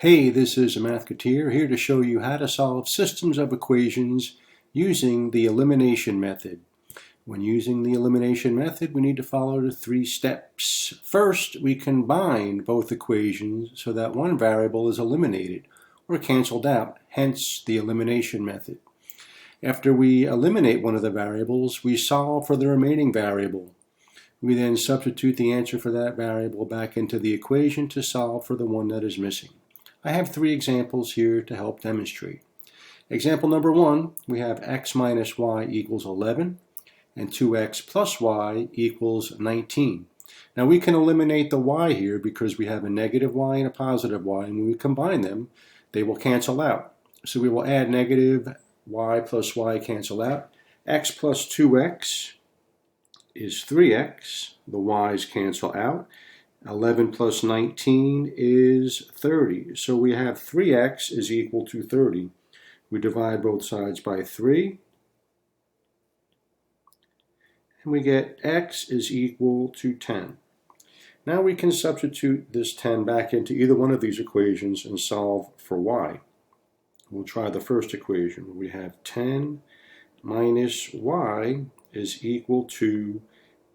Hey, this is a Mathketeer here to show you how to solve systems of equations using the elimination method. When using the elimination method, we need to follow the 3 steps. First, we combine both equations so that one variable is eliminated or canceled out, hence the elimination method. After we eliminate one of the variables, we solve for the remaining variable. We then substitute the answer for that variable back into the equation to solve for the one that is missing. I have 3 examples here to help demonstrate. Example number 1, we have x minus y equals 11 and 2x plus y equals 19. Now we can eliminate the y here because we have a negative y and a positive y, and when we combine them, they will cancel out. So we will add negative y plus y cancel out. X plus 2x is 3x. The y's cancel out. 11 plus 19 is 30. So we have 3x is equal to 30. We divide both sides by 3. And we get x is equal to 10. Now we can substitute this 10 back into either one of these equations and solve for y. We'll try the first equation. We have 10 minus y is equal to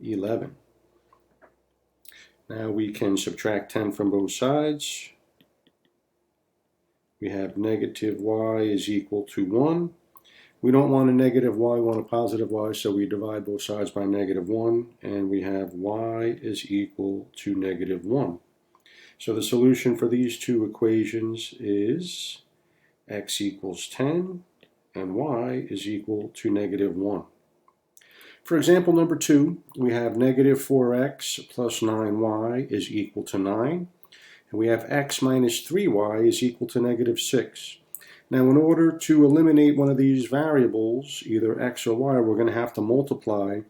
11. Now we can subtract 10 from both sides. We have negative y is equal to 1. We don't want a negative y, we want a positive y, so we divide both sides by negative 1, and we have y is equal to negative 1. So the solution for these two equations is x equals 10 and y is equal to negative 1. For example number 2, we have negative 4x plus 9y is equal to 9. And we have x minus 3y is equal to negative 6. Now in order to eliminate one of these variables, either x or y, we're going to have to multiply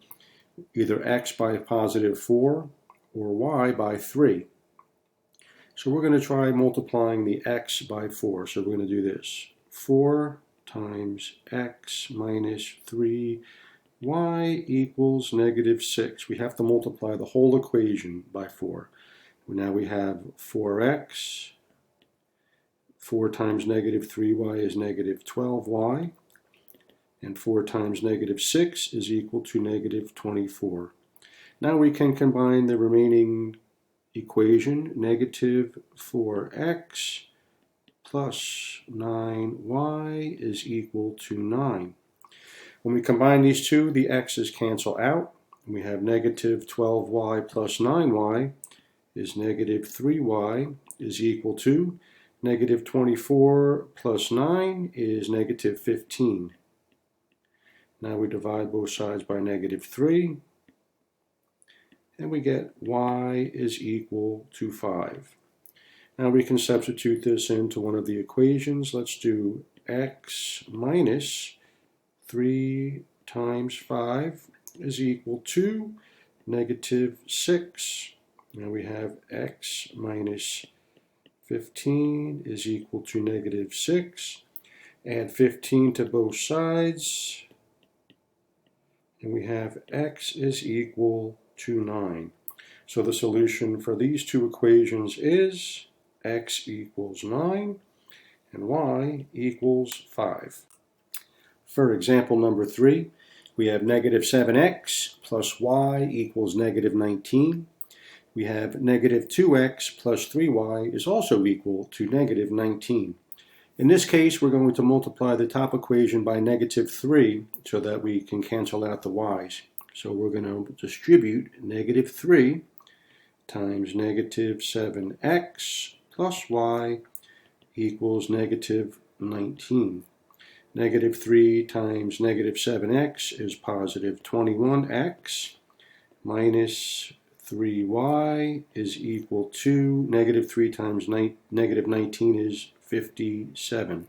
either x by positive 4 or y by 3. So we're going to try multiplying the x by 4. So we're going to do this. 4 times x minus 3 y equals negative 6. We have to multiply the whole equation by 4. Now we have 4x. 4 times negative 3y is negative 12y. And 4 times negative 6 is equal to negative 24. Now we can combine the remaining equation. Negative 4x plus 9y is equal to 9. When we combine these two, the x's cancel out. We have negative 12y plus 9y is negative 3y is equal to negative 24 plus 9 is negative 15. Now we divide both sides by negative 3, and we get y is equal to 5. Now we can substitute this into one of the equations. Let's do x minus 3 times 5 is equal to negative 6. Now we have x minus 15 is equal to negative 6. Add 15 to both sides, and we have x is equal to 9. So the solution for these two equations is x equals 9 and y equals 5. For example number 3, we have negative 7x plus y equals negative 19. We have negative 2x plus 3y is also equal to negative 19. In this case, we're going to multiply the top equation by negative 3 so that we can cancel out the y's. So we're going to distribute negative 3 times negative 7x plus y equals negative 19. Negative 3 times negative 7x is positive 21x minus 3y is equal to negative 3 times negative 19 is 57.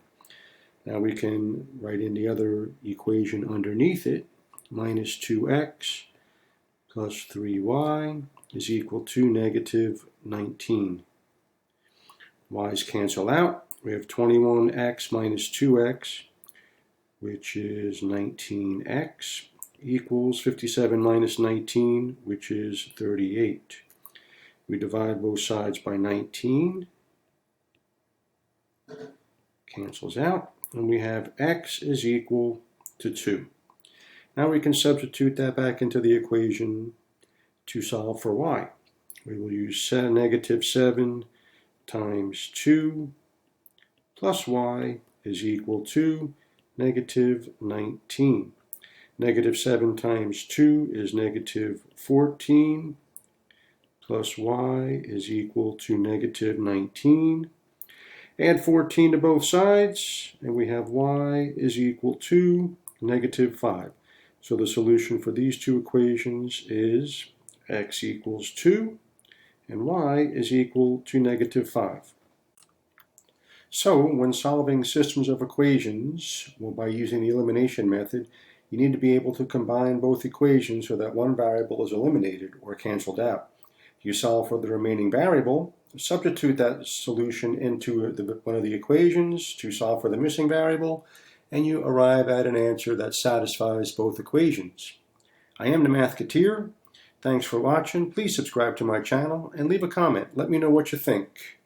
Now we can write in the other equation underneath it. Minus 2x plus 3y is equal to negative 19. Y's cancel out. We have 21x minus 2x, which is 19x, equals 57 minus 19, which is 38. We divide both sides by 19, cancels out, and we have x is equal to 2. Now we can substitute that back into the equation to solve for y. We will use negative 7 times 2 plus y is equal to negative 19. Negative 7 times 2 is negative 14 plus y is equal to negative 19. Add 14 to both sides, and we have y is equal to negative 5. So the solution for these two equations is x equals 2, and y is equal to negative 5. So when solving systems of equations, by using the elimination method, you need to be able to combine both equations so that one variable is eliminated or canceled out. You solve for the remaining variable, substitute that solution into one of the equations to solve for the missing variable, and you arrive at an answer that satisfies both equations. I am the Mathketeer. Thanks for watching. Please subscribe to my channel and leave a comment. Let me know what you think.